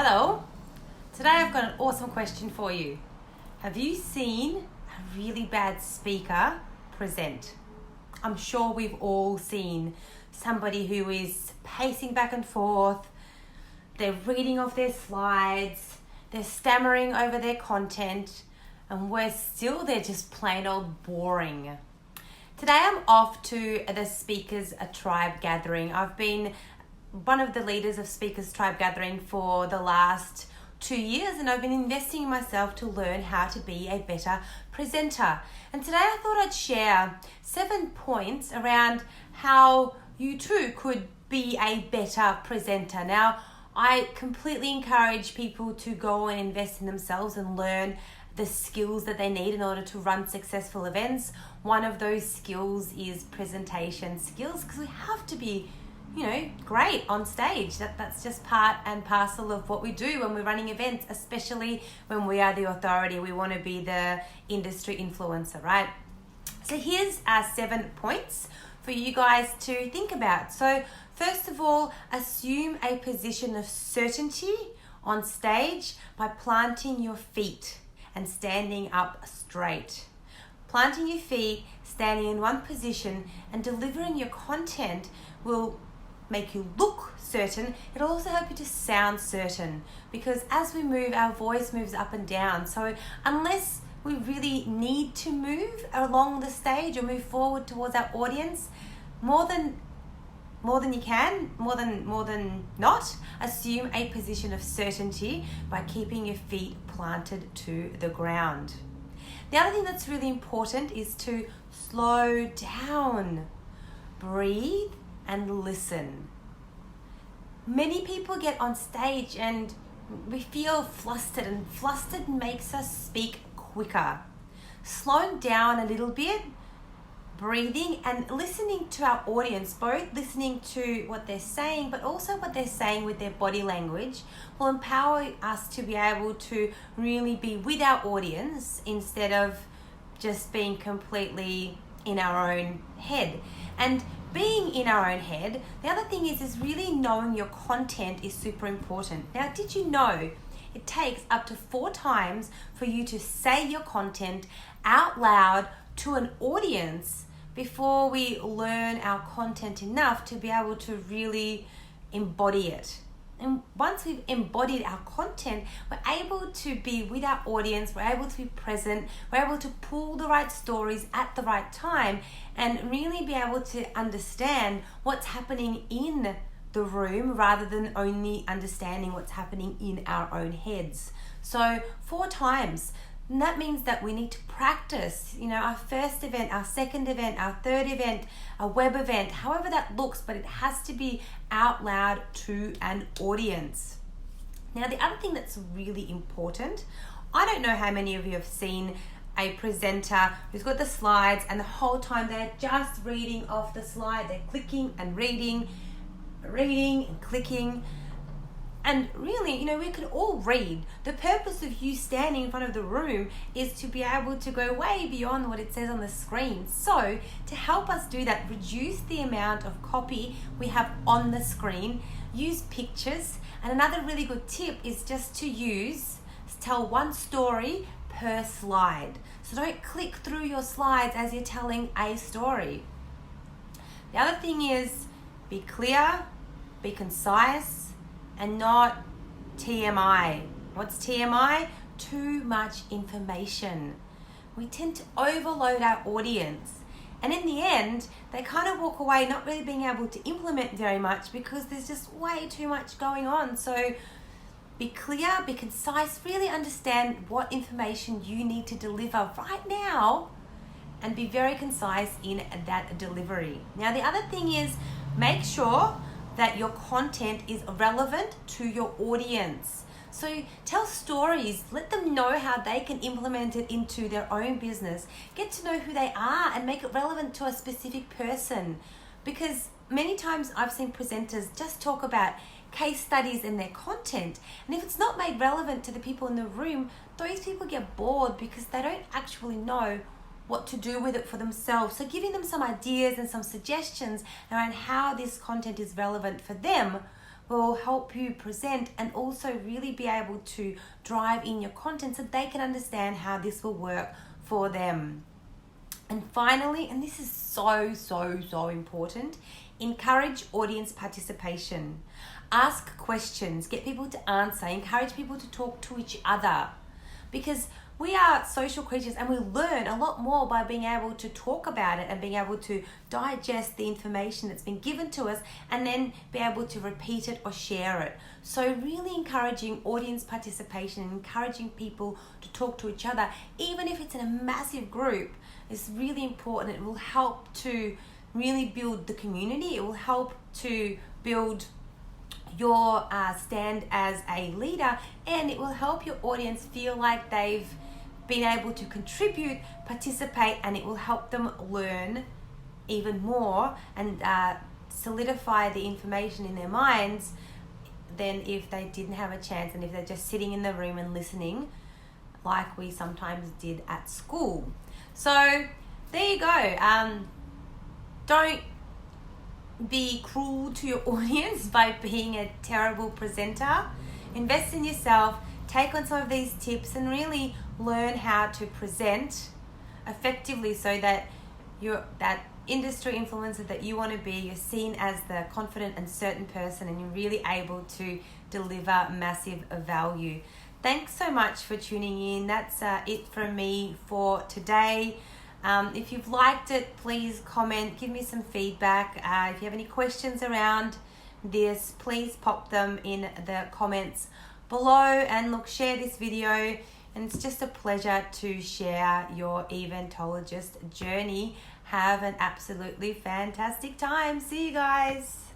Hello, today I've got an awesome question for you. Have you seen a really bad speaker present? I'm sure we've all seen somebody who is pacing back and forth, they're reading off their slides, they're stammering over their content, and worse still, they're just plain old boring. Today I'm off to the Speakers Tribe gathering. I've been one of the leaders of Speakers Tribe gathering for the last 2 years, and I've been investing in myself to learn how to be a better presenter. And today I thought I'd share 7 points around how you too could be a better presenter. Now, I completely encourage people to go and invest in themselves and learn the skills that they need in order to run successful events. One of those skills is presentation skills, because we have to be great on stage. That's just part and parcel of what we do when we're running events, especially when we are the authority. We want to be the industry influencer, right? So here's our 7 points for you guys to think about. So first of all, assume a position of certainty on stage by planting your feet and standing up straight. Planting your feet, standing in one position, and delivering your content will make you look certain. It'll also help you to sound certain, because as we move, our voice moves up and down. So unless we really need to move along the stage or move forward towards our audience, more than you can, more than not, assume a position of certainty by keeping your feet planted to the ground. The other thing that's really important is to slow down, breathe, and listen. Many people get on stage and we feel flustered, and flustered makes us speak quicker. Slowing down a little bit, breathing and listening to our audience, both listening to what they're saying but also what they're saying with their body language, will empower us to be able to really be with our audience instead of just being completely in our own head. And being in our own head, the other thing is really knowing your content is super important. Now, did you know it takes up to 4 times for you to say your content out loud to an audience before we learn our content enough to be able to really embody it? And once we've embodied our content, we're able to be with our audience, we're able to be present, we're able to pull the right stories at the right time and really be able to understand what's happening in the room rather than only understanding what's happening in our own heads. So 4 times. And that means that we need to practice, our first event, our second event, our third event, a web event, however that looks, but it has to be out loud to an audience. Now, the other thing that's really important, I don't know how many of you have seen a presenter who's got the slides and the whole time they're just reading off the slide. They're clicking and reading and clicking. And really, we could all read. The purpose of you standing in front of the room is to be able to go way beyond what it says on the screen. So to help us do that, reduce the amount of copy we have on the screen, use pictures. And another really good tip is just to tell one story per slide. So don't click through your slides as you're telling a story. The other thing is be clear, be concise, and not TMI. What's TMI? Too much information. We tend to overload our audience. And in the end, they kind of walk away not really being able to implement very much because there's just way too much going on. So be clear, be concise, really understand what information you need to deliver right now and be very concise in that delivery. Now, the other thing is make sure that your content is relevant to your audience. So tell stories, let them know how they can implement it into their own business. Get to know who they are and make it relevant to a specific person. Because many times I've seen presenters just talk about case studies in their content. And if it's not made relevant to the people in the room, those people get bored because they don't actually know what to do with it for themselves. So giving them some ideas and some suggestions around how this content is relevant for them will help you present and also really be able to drive in your content so they can understand how this will work for them. And finally, and this is so important, encourage audience participation. Ask questions, get people to answer, encourage people to talk to each other, because we are social creatures and we learn a lot more by being able to talk about it and being able to digest the information that's been given to us and then be able to repeat it or share it. So really encouraging audience participation and encouraging people to talk to each other, even if it's in a massive group, is really important. It will help to really build the community. It will help to build your stand as a leader, and it will help your audience feel like they've been able to contribute, participate, and it will help them learn even more and solidify the information in their minds than if they didn't have a chance and if they're just sitting in the room and listening like we sometimes did at school. So there you go. Don't be cruel to your audience by being a terrible presenter. Invest in yourself, take on some of these tips and really learn how to present effectively so that you're that industry influencer that you want to be. You're seen as the confident and certain person and you're really able to deliver massive value. Thanks so much for tuning in. That's it from me for today. If you've liked it, please comment, give me some feedback. If you have any questions around this, please pop them in the comments below, and look, share this video. And it's just a pleasure to share your eventologist journey. Have an absolutely fantastic time. See you guys.